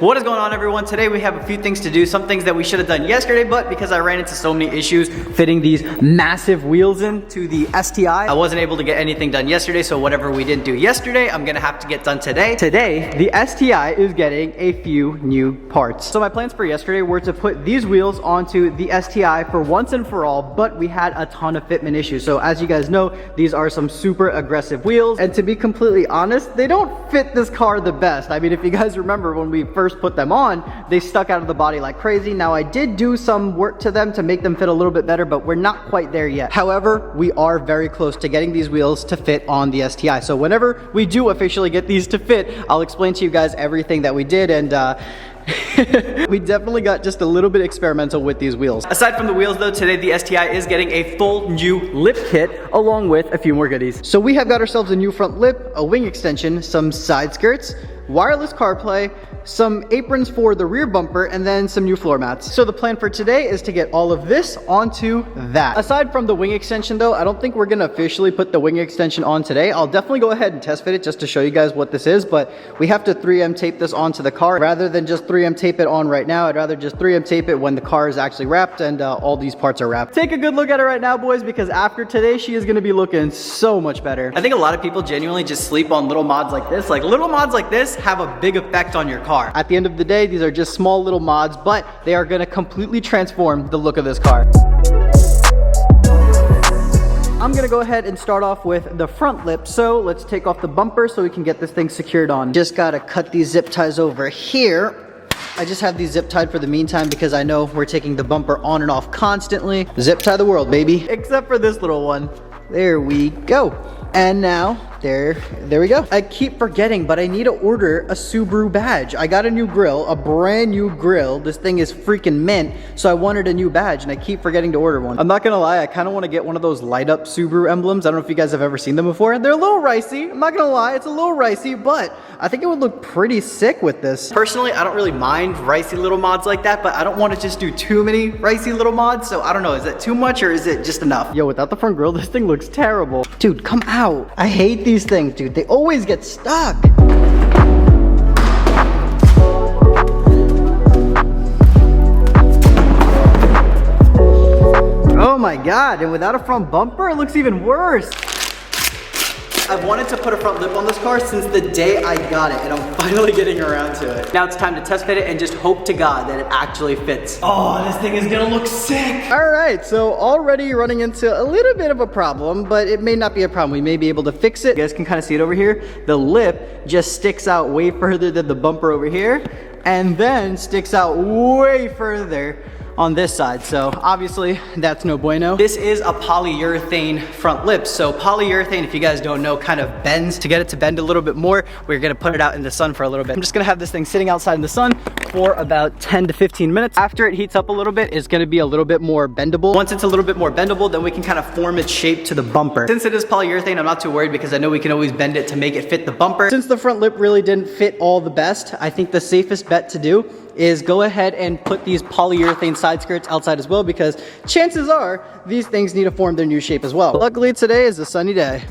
What is going on, everyone? Today we have a few things to do, some things that we should have done yesterday, but because I ran into so many issues fitting these massive wheels into the STI, I wasn't able to get anything done yesterday, so whatever we didn't do yesterday, I'm gonna have to get done today. Today, the STI is getting a few new parts. So my plans for yesterday were to put these wheels onto the STI for once and for all, but we had a ton of fitment issues. So as you guys know, these are some super aggressive wheels, and to be completely honest, they don't fit this car the best. I mean, if you guys remember when we first put them on, they stuck out of the body like crazy. Now I did do some work to them to make them fit a little bit better, but we're not quite there yet. However, we are very close to getting these wheels to fit on the STI. So whenever we do officially get these to fit, I'll explain to you guys everything that we did, and we definitely got just a little bit experimental with these wheels. Aside from the wheels though, today the STI is getting a full new lip kit along with a few more goodies. So we have got ourselves a new front lip, a wing extension, some side skirts, wireless CarPlay, some aprons for the rear bumper, and then some new floor mats. So the plan for today is to get all of this onto that. Aside from the wing extension though, I don't think we're gonna officially put the wing extension on today. I'll definitely go ahead and test fit it just to show you guys what this is, but we have to 3M tape this onto the car. Rather than just 3M tape it on right now, I'd rather just 3M tape it when the car is actually wrapped and all these parts are wrapped. Take a good look at it right now, boys, because after today, she is gonna be looking so much better. I think a lot of people genuinely just sleep on little mods like this. Like little mods like this have a big effect on your car. At the end of the day, these are just small little mods, but they are gonna completely transform the look of this car. I'm gonna go ahead and start off with the front lip. So let's take off the bumper so we can get this thing secured on. Just gotta cut these zip ties over here. I just have these zip tied for the meantime because I know we're taking the bumper on and off constantly. Zip tie the world, baby. Except for this little one. There we go. And now, there we go. I keep forgetting, but I need to order a Subaru Badge. I got a new grill, a brand new grill. This thing is freaking mint, so I wanted a new badge, and I keep forgetting to order one. I'm not gonna lie, I kind of want to get one of those light-up Subaru emblems. I don't know if you guys have ever seen them before. They're a little ricey. I'm not gonna lie, it's a little ricey, but I think it would look pretty sick with this. Personally, I don't really mind ricey little mods like that, but I don't want to just do too many ricey little mods, so I don't know, is that too much or is it just enough? Yo, without the front grill, this thing looks terrible. Dude, come out. I hate these things, dude. They always get stuck. Oh my God, and without a front bumper, it looks even worse. I've wanted to put a front lip on this car since the day I got it, and I'm finally getting around to it. Now it's time to test fit it and just hope to God that it actually fits. Oh, this thing is gonna look sick. All right, so already running into a little bit of a problem, but it may not be a problem. We may be able to fix it. You guys can kind of see it over here. The lip just sticks out way further than the bumper over here, and then sticks out way further on this side, so obviously that's no bueno. This is a polyurethane front lip. So polyurethane, if you guys don't know, kind of bends. To get it to bend a little bit more, we're gonna put it out in the sun for a little bit. I'm just gonna have this thing sitting outside in the sun for about 10 to 15 minutes. After it heats up a little bit, it's gonna be a little bit more bendable. Once it's a little bit more bendable, then we can kind of form its shape to the bumper. Since it is polyurethane, I'm not too worried because I know we can always bend it to make it fit the bumper. Since the front lip really didn't fit all the best, I think the safest bet to do is go ahead and put these polyurethane side skirts outside as well, because chances are these things need to form their new shape as well. Luckily today is a sunny day.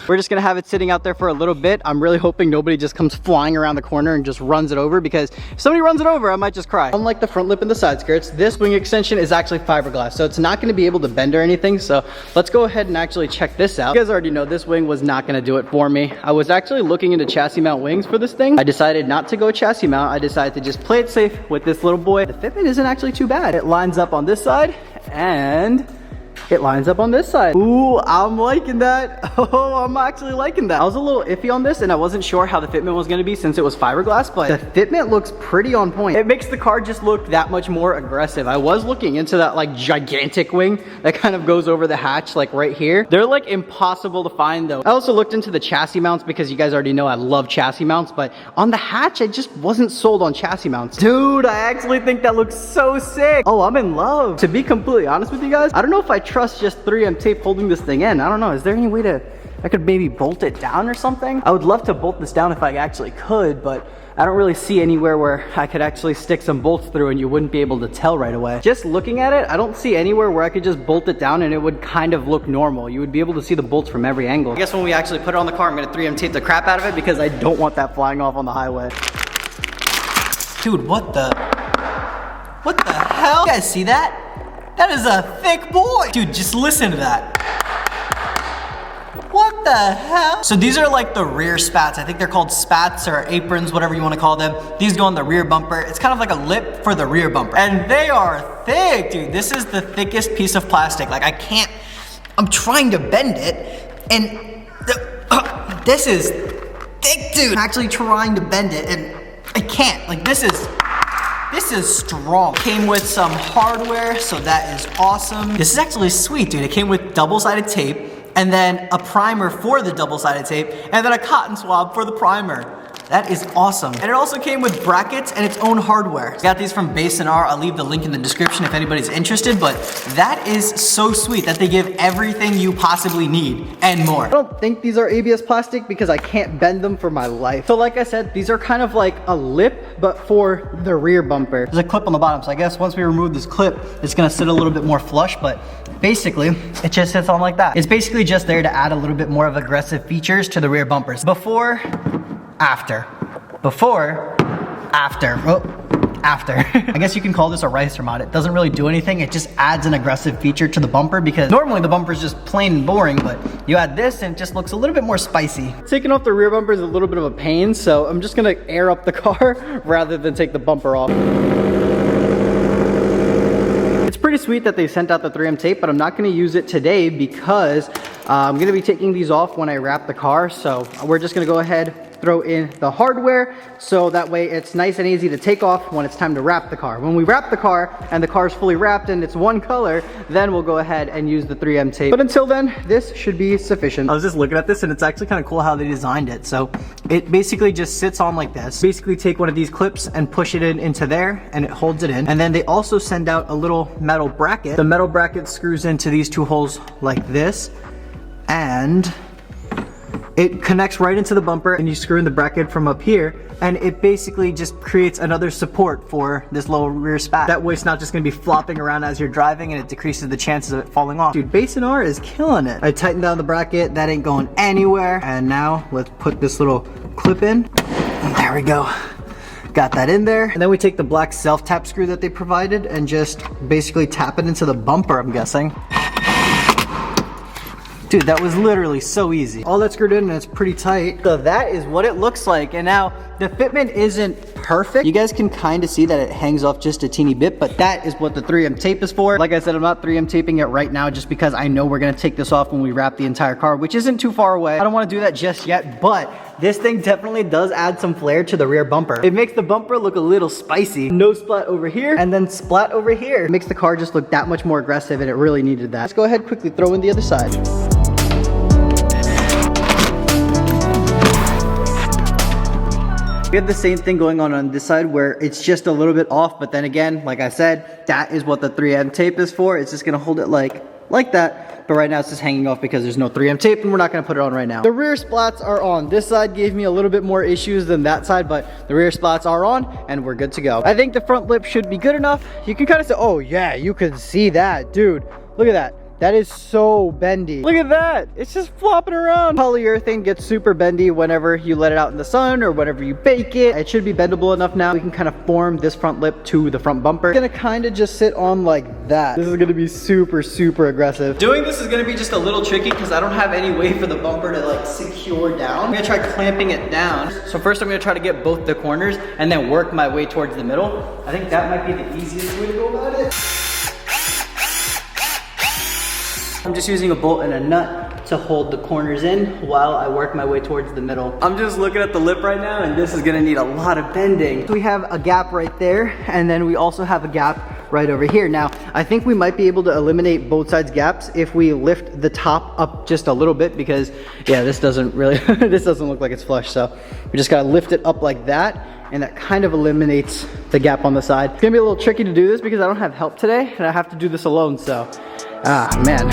We're just gonna have it sitting out there for a little bit. I'm really hoping nobody just comes flying around the corner and just runs it over, because if somebody runs it over, I might just cry. Unlike the front lip and the side skirts, this wing extension is actually fiberglass, so it's not gonna be able to bend or anything. So let's go ahead and actually check this out. You guys already know this wing was not gonna do it for me. I was actually looking into chassis mount wings for this thing. I decided not to go chassis mount. I decided to just play it safe with this little boy. The fitment isn't actually too bad. It lines up on this side and it lines up on this side. Ooh, I'm liking that. Oh, I'm actually liking that. I was a little iffy on this and I wasn't sure how the fitment was gonna be since it was fiberglass, but the fitment looks pretty on point. It makes the car just look that much more aggressive. I was looking into that like gigantic wing that kind of goes over the hatch like right here. They're like impossible to find though. I also looked into the chassis mounts because you guys already know I love chassis mounts, but on the hatch, I just wasn't sold on chassis mounts. Dude, I actually think that looks so sick. Oh, I'm in love. To be completely honest with you guys, I don't know if I trust just 3M tape holding this thing in. I don't know, is there any way to, I could maybe bolt it down or something? I would love to bolt this down if I actually could, but I don't really see anywhere where I could actually stick some bolts through and you wouldn't be able to tell right away. Just looking at it, I don't see anywhere where I could just bolt it down and it would kind of look normal. You would be able to see the bolts from every angle. I guess when we actually put it on the car, I'm gonna 3M tape the crap out of it because I don't want that flying off on the highway. Dude, what the hell? You guys see that? That is a thick boy. Dude, just listen to that. What the hell? So these are like the rear spats. I think they're called spats or aprons, whatever you want to call them. These go on the rear bumper. It's kind of like a lip for the rear bumper. And they are thick, dude. This is the thickest piece of plastic. Like I'm trying to bend it and this is thick, dude. I'm actually trying to bend it and I can't. Like this is strong. Came with some hardware, so that is awesome. This is actually sweet, dude. It came with double-sided tape, and then a primer for the double-sided tape, and then a cotton swab for the primer. That is awesome. And it also came with brackets and its own hardware. Got these from Bayson R. I'll leave the link in the description if anybody's interested, but that is so sweet that they give everything you possibly need and more. I don't think these are ABS plastic because I can't bend them for my life. So like I said, these are kind of like a lip, but for the rear bumper. There's a clip on the bottom, so I guess once we remove this clip, it's gonna sit a little bit more flush, but basically, it just sits on like that. It's basically just there to add a little bit more of aggressive features to the rear bumpers. Before, after. Before, after. Oh, after. I guess you can call this a ricer mod. It doesn't really do anything. It just adds an aggressive feature to the bumper because normally the bumper is just plain and boring, but you add this and it just looks a little bit more spicy. Taking off the rear bumper is a little bit of a pain, so I'm just gonna air up the car rather than take the bumper off. It's pretty sweet that they sent out the 3M tape, but I'm not gonna use it today because I'm gonna be taking these off when I wrap the car. So we're just gonna go ahead, throw in the hardware, so that way it's nice and easy to take off when it's time to wrap the car. When we wrap the car and the car's fully wrapped and it's one color, then we'll go ahead and use the 3M tape. But until then, this should be sufficient. I was just looking at this and it's actually kind of cool how they designed it. So it basically just sits on like this. Basically take one of these clips and push it into there and it holds it in. And then they also send out a little metal bracket. The metal bracket screws into these two holes like this, and it connects right into the bumper, and you screw in the bracket from up here, and it basically just creates another support for this little rear spat. That way it's not just gonna be flopping around as you're driving, and it decreases the chances of it falling off. Dude, Bayson R is killing it. I tightened down the bracket, that ain't going anywhere. And now let's put this little clip in. And there we go. Got that in there. And then we take the black self-tap screw that they provided and just basically tap it into the bumper, I'm guessing. Dude, that was literally so easy. All that's screwed in and it's pretty tight. So that is what it looks like. And now the fitment isn't perfect. You guys can kind of see that it hangs off just a teeny bit, but that is what the 3M tape is for. Like I said, I'm not 3M taping it right now just because I know we're gonna take this off when we wrap the entire car, which isn't too far away. I don't wanna do that just yet, but this thing definitely does add some flair to the rear bumper. It makes the bumper look a little spicy. No splat over here and then splat over here. It makes the car just look that much more aggressive, and it really needed that. Let's go ahead, quickly throw in the other side. We have the same thing going on this side where it's just a little bit off, but then again, like I said, that is what the 3M tape is for. It's just gonna hold it like that, but right now it's just hanging off because there's no 3M tape and we're not gonna put it on right now. The rear splats are on. This side gave me a little bit more issues than that side, but the rear splats are on and we're good to go. I think the front lip should be good enough. You can kind of say, oh yeah, you can see that. Dude, look at that. That is so bendy. Look at that. It's just flopping around. Polyurethane gets super bendy whenever you let it out in the sun or whenever you bake it. It should be bendable enough now. We can kind of form this front lip to the front bumper. It's gonna kind of just sit on like that. This is gonna be super, super aggressive. Doing this is gonna be just a little tricky because I don't have any way for the bumper to like secure down. I'm gonna try clamping it down. So first I'm gonna try to get both the corners and then work my way towards the middle. I think that might be the easiest way to go about it. I'm just using a bolt and a nut to hold the corners in while I work my way towards the middle. I'm just looking at the lip right now and this is gonna need a lot of bending. So we have a gap right there and then we also have a gap right over here. Now, I think we might be able to eliminate both sides gaps if we lift the top up just a little bit because yeah, this doesn't really, this doesn't look like it's flush. So we just gotta lift it up like that and that kind of eliminates the gap on the side. It's gonna be a little tricky to do this because I don't have help today and I have to do this alone, so. Ah, man.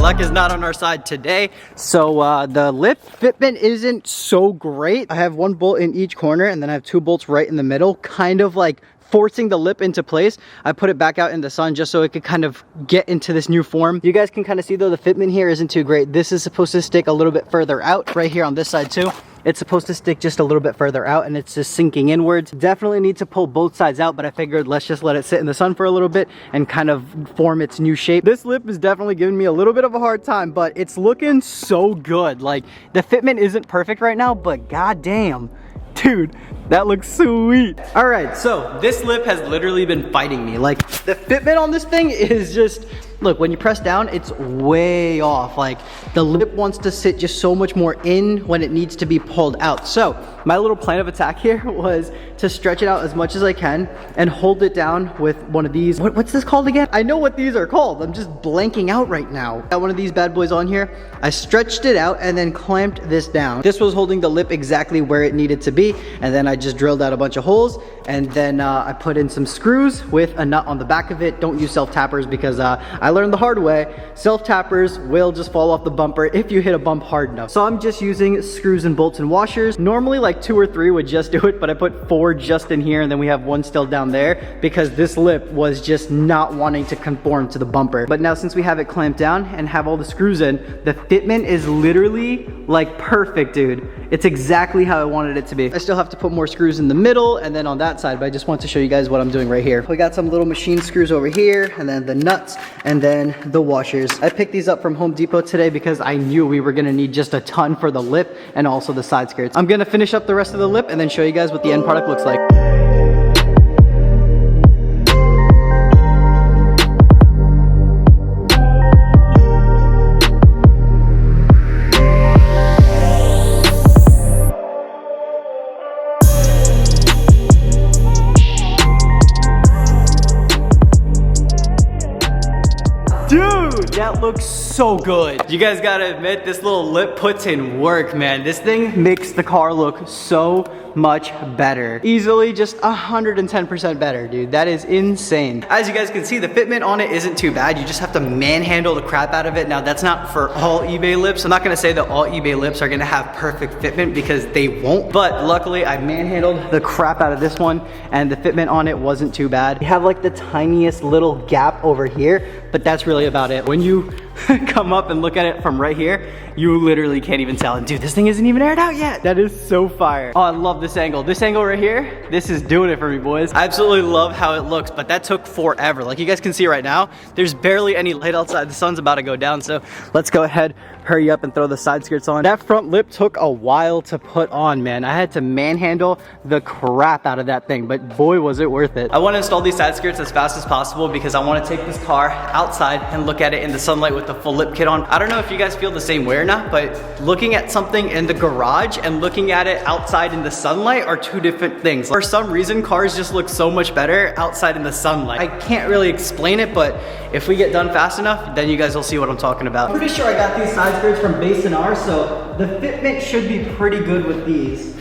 Luck is not on our side today. So the lip fitment isn't so great. I have one bolt in each corner and then I have two bolts right in the middle, kind of like forcing the lip into place, I put it back out in the sun just so it could kind of get into this new form. You guys can kind of see though the fitment here isn't too great. This is supposed to stick a little bit further out right here on this side too. It's supposed to stick just a little bit further out and it's just sinking inwards. Definitely need to pull both sides out, but I figured let's just let it sit in the sun for a little bit and kind of form its new shape. This lip is definitely giving me a little bit of a hard time, but it's looking so good. Like the fitment isn't perfect right now, but goddamn, dude, that looks sweet. All right, so this lip has literally been fighting me. Like the fitment on this thing is just, look, when you press down, it's way off. Like the lip wants to sit just so much more in when it needs to be pulled out. So my little plan of attack here was to stretch it out as much as I can and hold it down with one of these. What's this called again? I know what these are called. I'm just blanking out right now. Got one of these bad boys on here. I stretched it out and then clamped this down. This was holding the lip exactly where it needed to be. And then I just drilled out a bunch of holes and then I put in some screws with a nut on the back of it. Don't use self-tappers because I learned the hard way. Self-tappers will just fall off the bumper if you hit a bump hard enough. So I'm just using screws and bolts and washers. Normally like 2 or 3 would just do it, but I put 4 just in here and then we have 1 still down there because this lip was just not wanting to conform to the bumper. But now since we have it clamped down and have all the screws in, the fitment is literally like perfect, dude. It's exactly how I wanted it to be. I still have to put more screws in the middle and then on that side, but I just want to show you guys what I'm doing right here. We got some little machine screws over here and then the nuts and then the washers. I picked these up from Home Depot today because I knew we were gonna need just a ton for the lip and also the side skirts. I'm gonna finish up the rest of the lip and then show you guys what the end product looks like. Dude, that looks so good. You guys gotta admit, this little lip puts in work, man. This thing makes the car look so much better. Easily just 110% better, dude. That is insane. As you guys can see, the fitment on it isn't too bad. You just have to manhandle the crap out of it. Now, that's not for all eBay lips. I'm not gonna say that all eBay lips are gonna have perfect fitment because they won't. But luckily, I manhandled the crap out of this one and the fitment on it wasn't too bad. You have like the tiniest little gap over here, but that's really about it. When you come up and look at it from right here, you literally can't even tell. And dude, this thing isn't even aired out yet. That is so fire. Oh, I love this angle. This angle right here, this is doing it for me, boys. I absolutely love how it looks, but that took forever. Like you guys can see right now, there's barely any light outside. The sun's about to go down, so let's go ahead, hurry up and throw the side skirts on. That front lip took a while to put on, man. I had to manhandle the crap out of that thing, but boy, was it worth it. I want to install these side skirts as fast as possible because I want to take this car outside and look at it in the sunlight with the full lip kit on. I don't know if you guys feel the same way or not, but looking at something in the garage and looking at it outside in the sunlight are 2 different things. For some reason, cars just look so much better outside in the sunlight. I can't really explain it, but if we get done fast enough, then you guys will see what I'm talking about. I'm pretty sure I got these side skirts from Bayson R, so the fitment should be pretty good with these.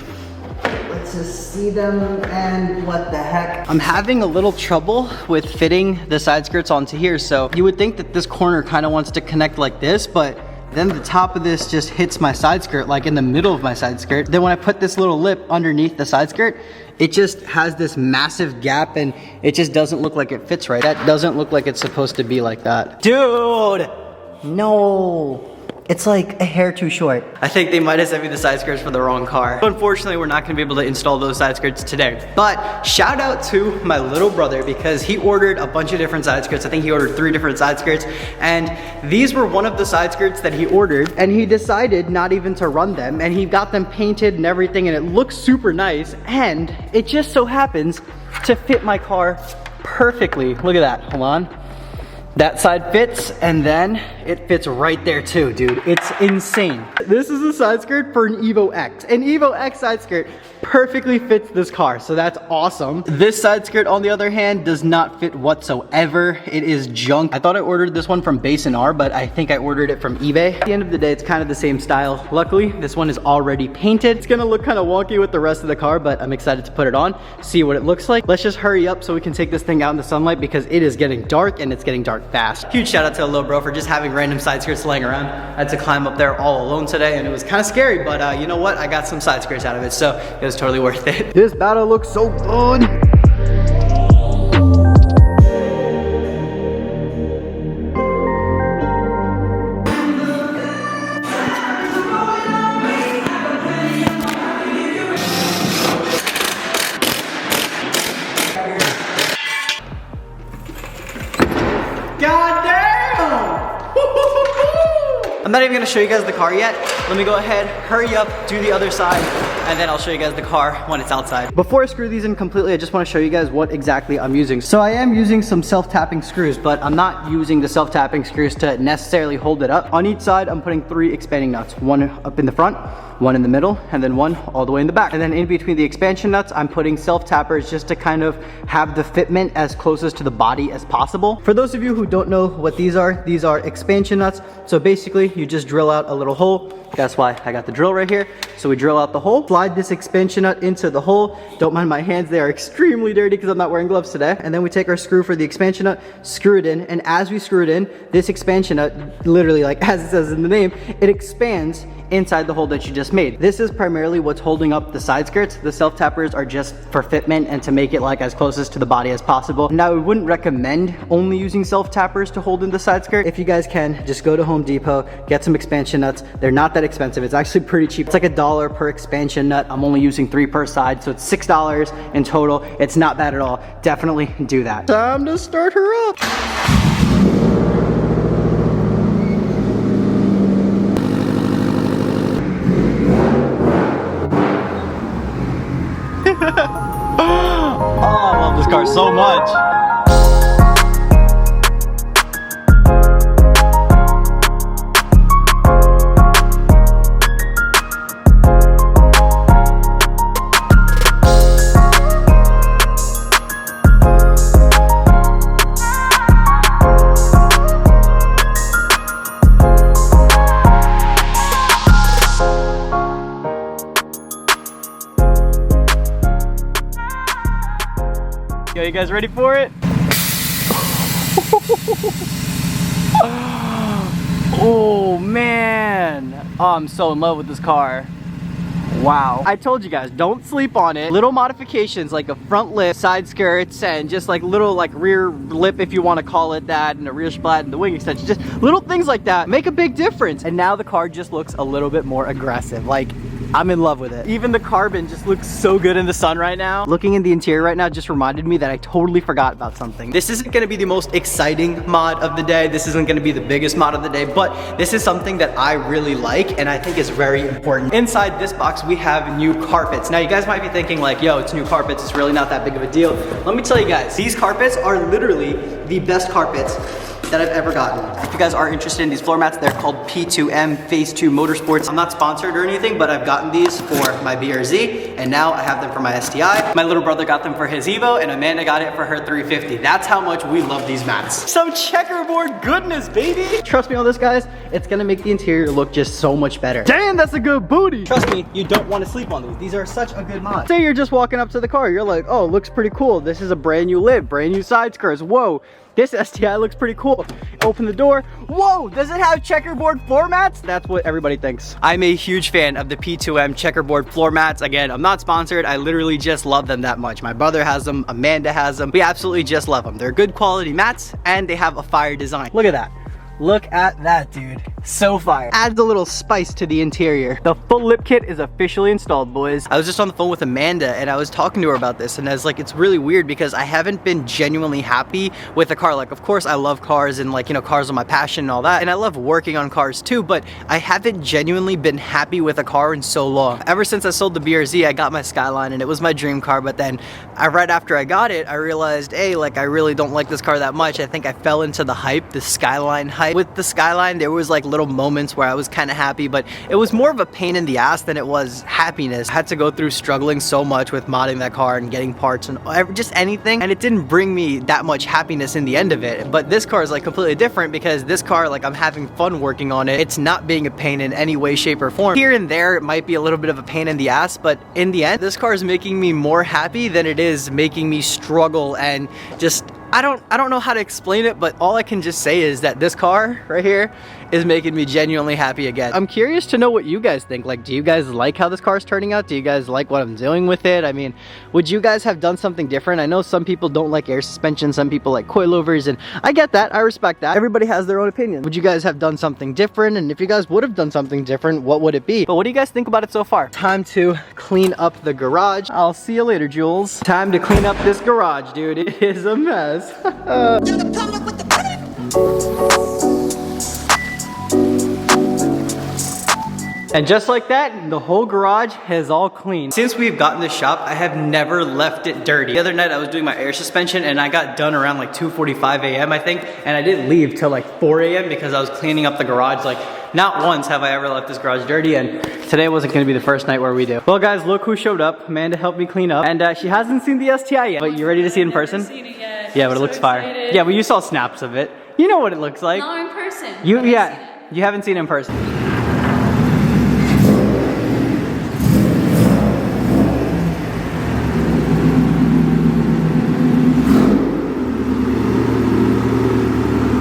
Let's just see them, and what the heck. I'm having a little trouble with fitting the side skirts onto here, so you would think that this corner kind of wants to connect like this, but then the top of this just hits my side skirt, like in the middle of my side skirt. Then when I put this little lip underneath the side skirt, it just has this massive gap and it just doesn't look like it fits right. That doesn't look like it's supposed to be like that. Dude, no. It's like a hair too short. I think they might have sent me the side skirts for the wrong car. Unfortunately, we're not gonna be able to install those side skirts today. But shout out to my little brother because he ordered a bunch of different side skirts. I think he ordered 3 different side skirts. And these were one of the side skirts that he ordered. And he decided not even to run them. And he got them painted and everything. And it looks super nice. And it just so happens to fit my car perfectly. Look at that, hold on. That side fits, and then it fits right there too, dude. It's insane. This is a side skirt for an Evo X. An Evo X side skirt perfectly fits this car, so that's awesome. This side skirt, on the other hand, does not fit whatsoever. It is junk. I thought I ordered this one from Bayson R, but I think I ordered it from eBay. At the end of the day, it's kind of the same style. Luckily, this one is already painted. It's gonna look kind of wonky with the rest of the car, but I'm excited to put it on, see what it looks like. Let's just hurry up so we can take this thing out in the sunlight because it is getting dark, and it's getting dark fast. Huge shout out to a little bro for just having random side skirts laying around. I had to climb up there all alone today and it was kind of scary, but you know what? I got some side skirts out of it, so it was totally worth it. This battle looks so good. I'm not even gonna show you guys the car yet. Let me go ahead, hurry up, do the other side, and then I'll show you guys the car when it's outside. Before I screw these in completely, I just wanna show you guys what exactly I'm using. So I am using some self-tapping screws, but I'm not using the self-tapping screws to necessarily hold it up. On each side, I'm putting 3 expanding nuts. One up in the front, one in the middle, and then one all the way in the back. And then in between the expansion nuts, I'm putting self-tappers just to kind of have the fitment as closest to the body as possible. For those of you who don't know what these are expansion nuts. So basically, you just drill out a little hole. That's why I got the drill right here. So we drill out the hole, slide this expansion nut into the hole. Don't mind my hands, they are extremely dirty because I'm not wearing gloves today. And then we take our screw for the expansion nut, screw it in, and as we screw it in, this expansion nut, literally like as it says in the name, it expands inside the hole that you just made. This is primarily what's holding up the side skirts. The self-tappers are just for fitment and to make it like as closest to the body as possible. Now, we wouldn't recommend only using self-tappers to hold in the side skirt. If you guys can, just go to Home Depot, get some expansion nuts. They're not that expensive. It's actually pretty cheap. It's like $1 per expansion nut. I'm only using 3 per side, so it's $6 in total. It's not bad at all. Definitely do that. Time to start her up. Oh, I love this car so much. Yo, you guys ready for it? Oh man, oh, I'm so in love with this car. Wow. I told you guys, don't sleep on it. Little modifications like a front lip, side skirts, and just like little like rear lip, if you want to call it that, and a rear splat and the wing extension. Just little things like that make a big difference. And now the car just looks a little bit more aggressive. Like, I'm in love with it. Even the carbon just looks so good in the sun right now. Looking in the interior right now just reminded me that I totally forgot about something. This isn't gonna be the most exciting mod of the day. This isn't gonna be the biggest mod of the day, but this is something that I really like and I think is very important. Inside this box, we have new carpets. Now you guys might be thinking like, yo, it's new carpets, it's really not that big of a deal. Let me tell you guys, these carpets are literally the best carpets that I've ever gotten. If you guys are interested in these floor mats, they're called P2M Phase 2 Motorsports. I'm not sponsored or anything, but I've gotten these for my BRZ, and now I have them for my STI. My little brother got them for his Evo, and Amanda got it for her 350. That's how much we love these mats. Some checkerboard goodness, baby. Trust me on this, guys. It's gonna make the interior look just so much better. Damn, that's a good booty. Trust me, you don't want to sleep on these. These are such a good mod. Say you're just walking up to the car, you're like, oh, it looks pretty cool. This is a brand new lip, brand new side skirts. Whoa. This STI looks pretty cool. Open the door. Whoa, does it have checkerboard floor mats? That's what everybody thinks. I'm a huge fan of the P2M checkerboard floor mats. Again, I'm not sponsored. I literally just love them that much. My brother has them, Amanda has them. We absolutely just love them. They're good quality mats and they have a fire design. Look at that. Look at that, dude. So fire. Adds a little spice to the interior. The full lip kit is officially installed, boys. I was just on the phone with Amanda and I was talking to her about this, and I was like, it's really weird because I haven't been genuinely happy with a car. Like, of course I love cars and like, you know, cars are my passion and all that, and I love working on cars too, but I haven't genuinely been happy with a car in so long. Ever since I sold the BRZ, I got my Skyline and it was my dream car, but then right after I got it, I realized, hey, like I really don't like this car that much. I think I fell into the hype, the Skyline hype. With the Skyline, there was like little moments where I was kind of happy, but it was more of a pain in the ass than it was happiness. I had to go through struggling so much with modding that car and getting parts and just anything, and it didn't bring me that much happiness in the end of it. But this car is like completely different because this car, like I'm having fun working on it. It's not being a pain in any way, shape, or form. Here and there, it might be a little bit of a pain in the ass, but in the end, this car is making me more happy than it is making me struggle and just I don't know how to explain it, but all I can just say is that this car right here is making me genuinely happy again. I'm curious to know what you guys think. Like, do you guys like how this car is turning out? Do you guys like what I'm doing with it? I mean, would you guys have done something different? I know some people don't like air suspension, some people like coilovers, and I get that, I respect that. Everybody has their own opinion. Would you guys have done something different? And if you guys would have done something different, what would it be? But what do you guys think about it so far? Time to clean up the garage. I'll see you later, Jules. Time to clean up this garage, dude. It is a mess. And just like that, the whole garage is all clean. Since we've gotten this shop, I have never left it dirty. The other night I was doing my air suspension and I got done around like 2:45 a.m. I think, and I didn't leave till like 4 a.m. because I was cleaning up the garage. Like, not once have I ever left this garage dirty, and today wasn't gonna be the first night where we do. Well guys, look who showed up. Amanda helped me clean up, and she hasn't seen the STI yet. But you ready to see it in person? I haven't seen it yet. Yeah, but it looks fire. Yeah, but you saw snaps of it. You know what it looks like. Not in person. You haven't seen it in person.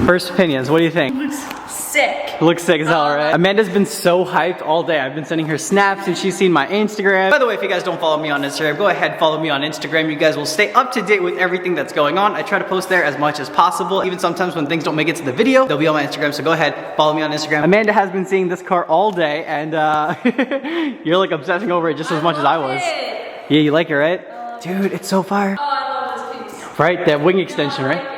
First opinions, what do you think? Looks sick. Looks sick as hell, right? Amanda's been so hyped all day. I've been sending her snaps and she's seen my Instagram. By the way, if you guys don't follow me on Instagram, go ahead, follow me on Instagram. You guys will stay up to date with everything that's going on. I try to post there as much as possible. Even sometimes when things don't make it to the video, they'll be on my Instagram, so go ahead, follow me on Instagram. Amanda has been seeing this car all day, and you're like obsessing over it just as much as I was. Yeah, you like it, right? Dude, it's so fire. Oh, I love this piece. Right, that wing extension, right?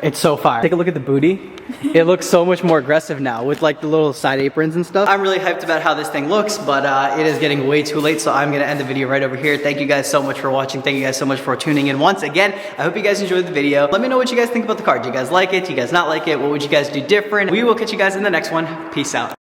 It's so fire. Take a look at the booty. It looks so much more aggressive now with like the little side aprons and stuff. I'm really hyped about how this thing looks, but it is getting way too late, so I'm gonna end the video right over here. Thank you guys so much for watching. Thank you guys so much for tuning in once again. I hope you guys enjoyed the video. Let me know what you guys think about the car. Do you guys like it? Do you guys not like it? What would you guys do different? We will catch you guys in the next one. Peace out.